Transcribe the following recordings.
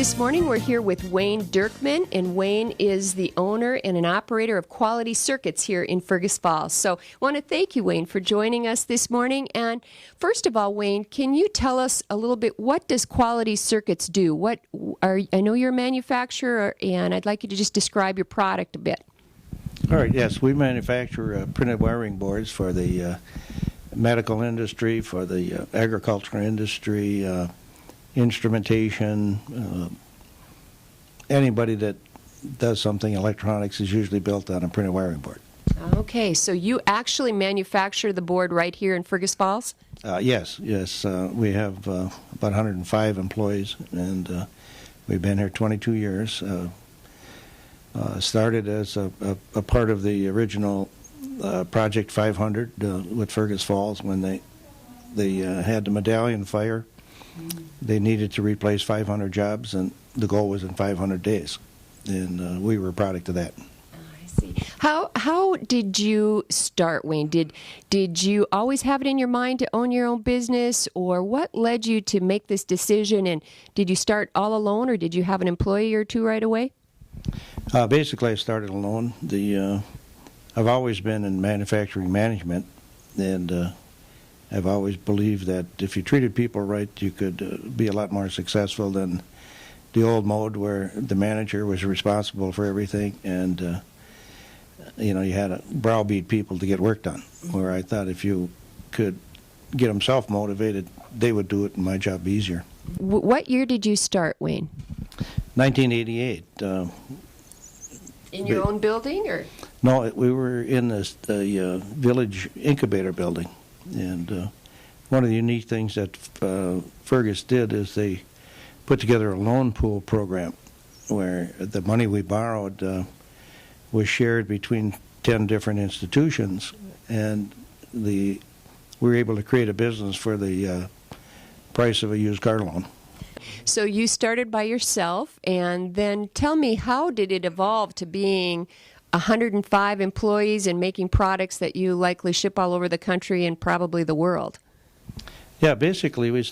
This morning we're here with Wayne Dirkman, and Wayne is the owner and an operator of Quality Circuits here in Fergus Falls. So I want to thank you, Wayne, for joining us this morning. And first of all, Wayne, can you tell us a little bit, what does Quality Circuits do? I know you're a manufacturer, and I'd like you to just describe your product a bit. All right, yes, we manufacture printed wiring boards for the medical industry, for the agricultural industry, instrumentation. Anybody that does something electronics is usually built on a printed wiring board. Okay, so you actually manufacture the board right here in Fergus Falls? Yes. We have about 105 employees, and we've been here 22 years. Started as a part of the original Project 500 with Fergus Falls when they had the medallion fire. They needed to replace 500 jobs, and the goal was in 500 days, and we were a product of that. I see. How did you start, Wayne? Did you always have it in your mind to own your own business, or what led you to make this decision? And did you start all alone, or did you have an employee or two right away? Basically, I started alone. I've always been in manufacturing management, and I've always believed that if you treated people right, you could be a lot more successful than the old mode where the manager was responsible for everything, and you had to browbeat people to get work done. Where I thought if you could get them self-motivated, they would do it, and my job be easier. What year did you start, Wayne? 1988. In your own building, or? No, we were in the village incubator building. And one of the unique things that Fergus did is they put together a loan pool program where the money we borrowed was shared between 10 different institutions, and we were able to create a business for the price of a used car loan. So you started by yourself, and then tell me, how did it evolve to being 105 employees and making products that you likely ship all over the country and probably the world? Yeah, basically we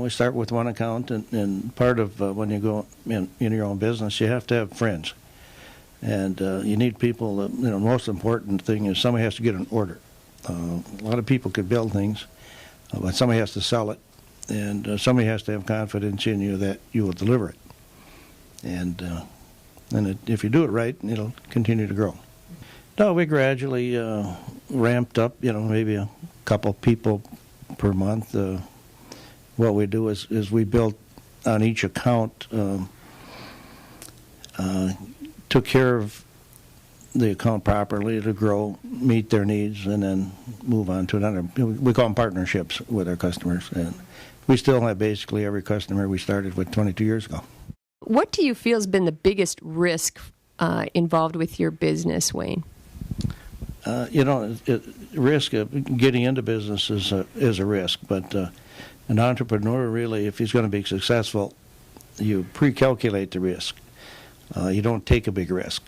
start with one account, and part of when you go in your own business, you have to have friends, and you need people. The most important thing is somebody has to get an order. A lot of people could build things, but somebody has to sell it, and somebody has to have confidence in you that you will deliver it. And if you do it right, it'll continue to grow. No, we gradually ramped up, maybe a couple people per month. What we do is we built on each account, took care of the account properly to grow, meet their needs, and then move on to another. We call them partnerships with our customers. And we still have basically every customer we started with 22 years ago. What do you feel has been the biggest risk involved with your business, Wayne? Risk of getting into business is a risk, but an entrepreneur really, if he's going to be successful, you pre-calculate the risk. You don't take a big risk.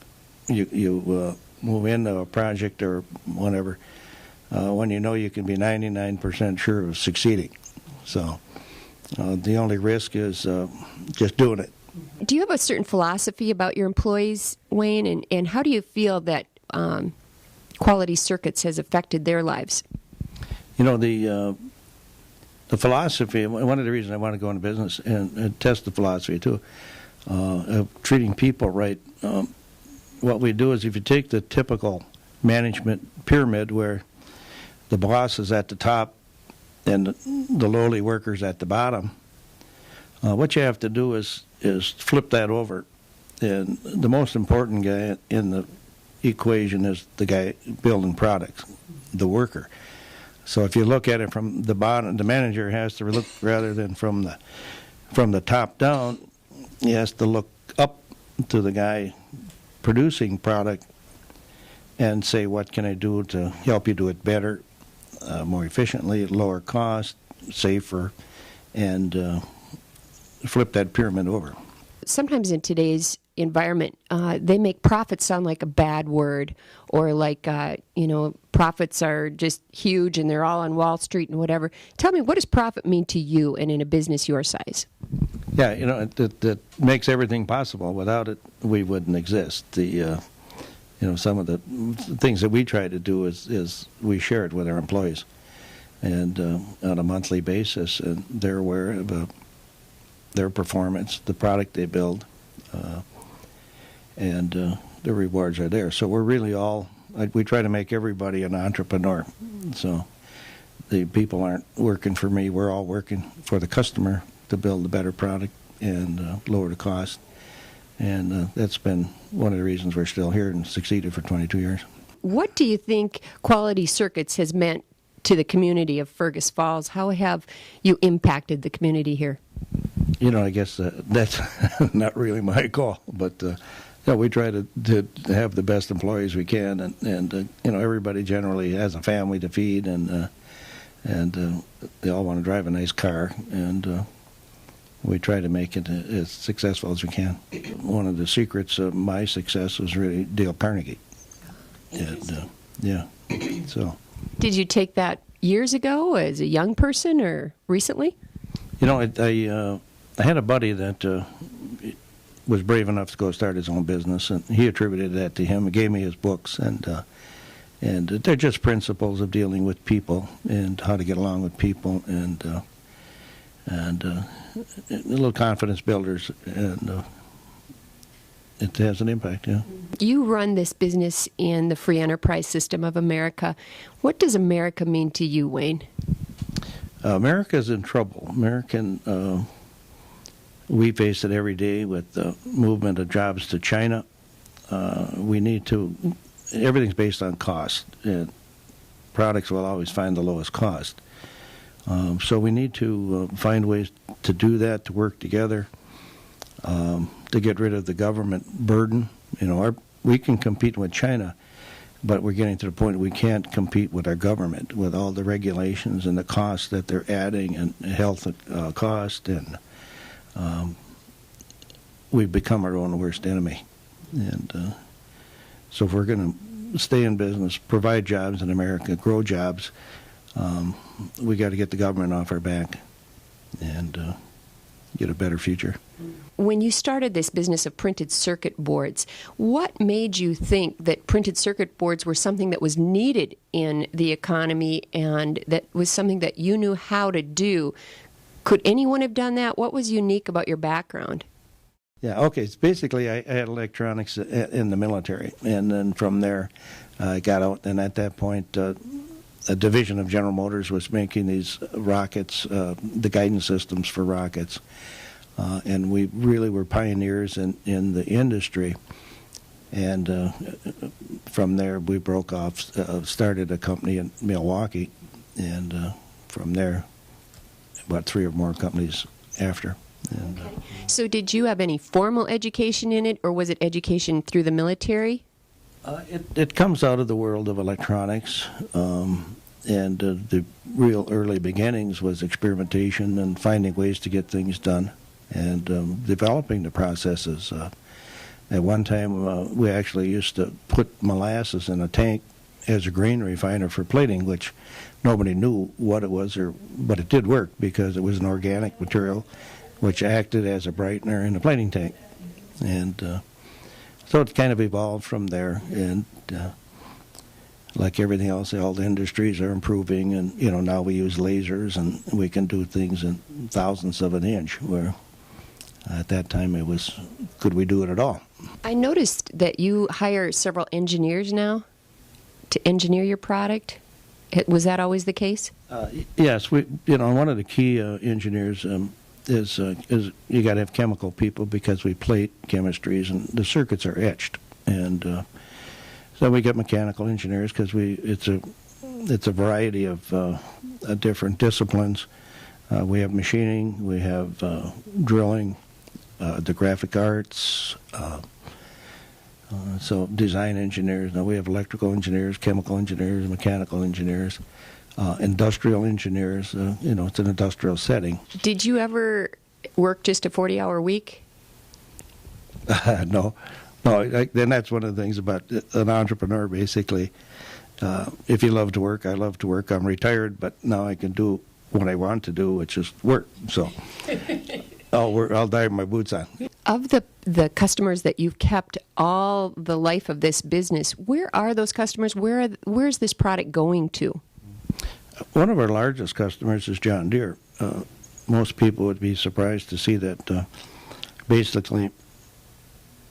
You move into a project or whatever when you know you can be 99% sure of succeeding. So the only risk is just doing it. Do you have a certain philosophy about your employees, Wayne, and how do you feel that Quality Circuits has affected their lives? The philosophy, one of the reasons I want to go into business and test the philosophy too, of treating people right. What we do is, if you take the typical management pyramid where the boss is at the top and the lowly workers at the bottom, what you have to do is flip that over. And the most important guy in the equation is the guy building products, the worker. So if you look at it from the bottom, the manager has to look, rather than from the top down, he has to look up to the guy producing product and say, what can I do to help you do it better, more efficiently, lower cost, safer, and flip that pyramid over. Sometimes in today's environment, they make profit sound like a bad word, or like, profits are just huge and they're all on Wall Street and whatever. Tell me, what does profit mean to you and in a business your size? Yeah, that makes everything possible. Without it, we wouldn't exist. Some of the things that we try to do is we share it with our employees, and on a monthly basis, and they're aware of their performance, the product they build, and the rewards are there. So we're really we try to make everybody an entrepreneur. So the people aren't working for me. We're all working for the customer to build a better product and lower the cost. And that's been one of the reasons we're still here and succeeded for 22 years. What do you think Quality Circuits has meant to the community of Fergus Falls? How have you impacted the community here? I guess that's not really my call, but we try to have the best employees we can, and everybody generally has a family to feed, and they all want to drive a nice car, and we try to make it as successful as we can. One of the secrets of my success was really Dale Carnegie. And, so. Did you take that years ago as a young person or recently? I had a buddy that was brave enough to go start his own business, and he attributed that to him. He gave me his books, and they're just principles of dealing with people and how to get along with people, and little confidence builders, and it has an impact, yeah. You run this business in the free enterprise system of America. What does America mean to you, Wayne? America's in trouble. We face it every day with the movement of jobs to China. Everything's based on cost, and products will always find the lowest cost. So we need to find ways to do that, to work together, to get rid of the government burden. We can compete with China, but we're getting to the point we can't compete with our government with all the regulations and the costs that they're adding, and health cost, and we've become our own worst enemy. And so if we're going to stay in business, provide jobs in America, grow jobs, we got to get the government off our back and get a better future. When you started this business of printed circuit boards, what made you think that printed circuit boards were something that was needed in the economy and that was something that you knew how to do? Could anyone have done that? What was unique about your background? Yeah, okay. It's basically, I had electronics in the military, and then from there I got out, and at that point a division of General Motors was making these rockets, the guidance systems for rockets, and we really were pioneers in the industry. And from there we broke off, started a company in Milwaukee, and from there about 3 or more companies after. And, okay. So did you have any formal education in it, or was it education through the military? It comes out of the world of electronics, and the real early beginnings was experimentation and finding ways to get things done, and developing the processes. At one time, we actually used to put molasses in a tank as a grain refiner for plating, which nobody knew what it was, but it did work because it was an organic material which acted as a brightener in the plating tank. And so it kind of evolved from there, and like everything else, all the industries are improving, and now we use lasers, and we can do things in thousandths of an inch, where at that time it was, could we do it at all? I noticed that you hire several engineers now to engineer your product. Was that always the case? Yes. One of the key engineers is you got to have chemical people, because we plate chemistries and the circuits are etched, and so we get mechanical engineers because it's a variety of different disciplines. We have machining, we have drilling, the graphic arts, so design engineers. Now we have electrical engineers, chemical engineers, mechanical engineers, industrial engineers. It's an industrial setting. Did you ever work just a 40-hour week? No. Then that's one of the things about an entrepreneur, basically. If you love to work, I love to work. I'm retired, but now I can do what I want to do, which is work. So Oh, I'll die with my boots on. Of the customers that you've kept all the life of this business, where are those customers? Where's this product going to? One of our largest customers is John Deere. Most people would be surprised to see that basically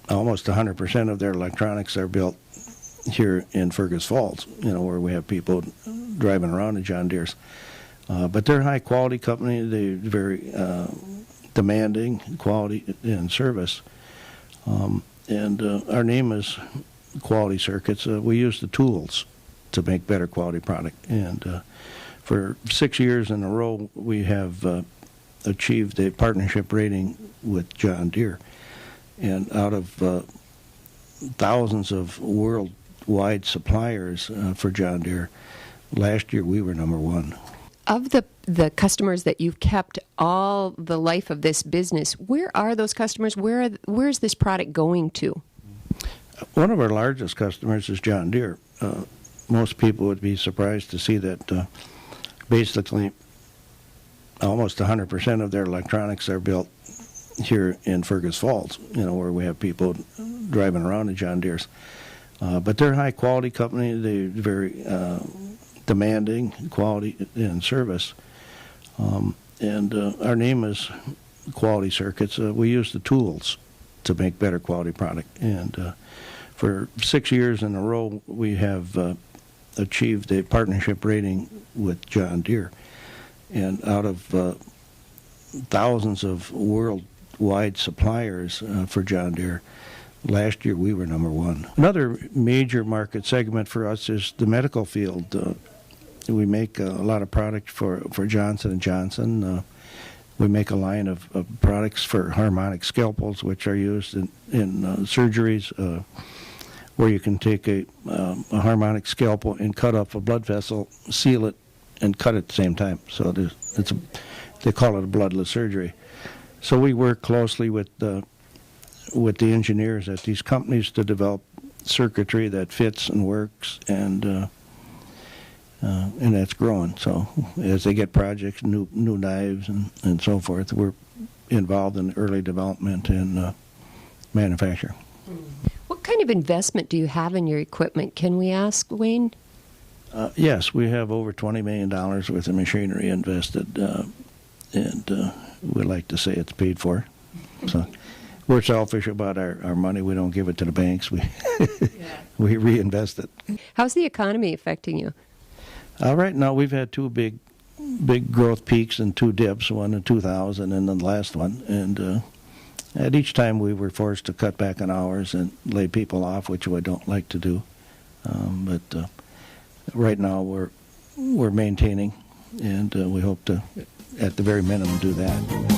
almost 100% of their electronics are built here in Fergus Falls, where we have people driving around in John Deere's. But they're a high-quality company. They're very demanding quality and service. And our name is Quality Circuits. We use the tools to make better quality product. And for 6 years in a row, we have achieved a partnership rating with John Deere. And out of thousands of worldwide suppliers for John Deere, last year we were number one. Of the customers that you've kept all the life of this business, where are those customers? Where's this product going to? One of our largest customers is John Deere. Most people would be surprised to see that basically almost 100% of their electronics are built here in Fergus Falls, where we have people driving around in John Deere's. But they're a high-quality company. They're very demanding quality and service. And our name is Quality Circuits. We use the tools to make better quality product. And for 6 years in a row, we have achieved a partnership rating with John Deere. And out of thousands of worldwide suppliers for John Deere, last year we were number one. Another major market segment for us is the medical field. We make a lot of product for Johnson & Johnson. We make a line of products for harmonic scalpels, which are used in surgeries, where you can take a harmonic scalpel and cut off a blood vessel, seal it, and cut at the same time. So they call it a bloodless surgery. So we work closely with the engineers at these companies to develop circuitry that fits and works, and that's growing. So as they get projects, new knives and so forth, we're involved in early development and manufacture. What kind of investment do you have in your equipment? Can we ask, Wayne? Yes, we have over $20 million worth of machinery invested, and we like to say it's paid for. So we're selfish about our money. We don't give it to the banks. We reinvest it. How's the economy affecting you? Right now, we've had two big growth peaks and two dips, one in 2000 and then the last one. And at each time, we were forced to cut back on hours and lay people off, which I don't like to do. But right now, we're maintaining, and we hope to, at the very minimum, do that.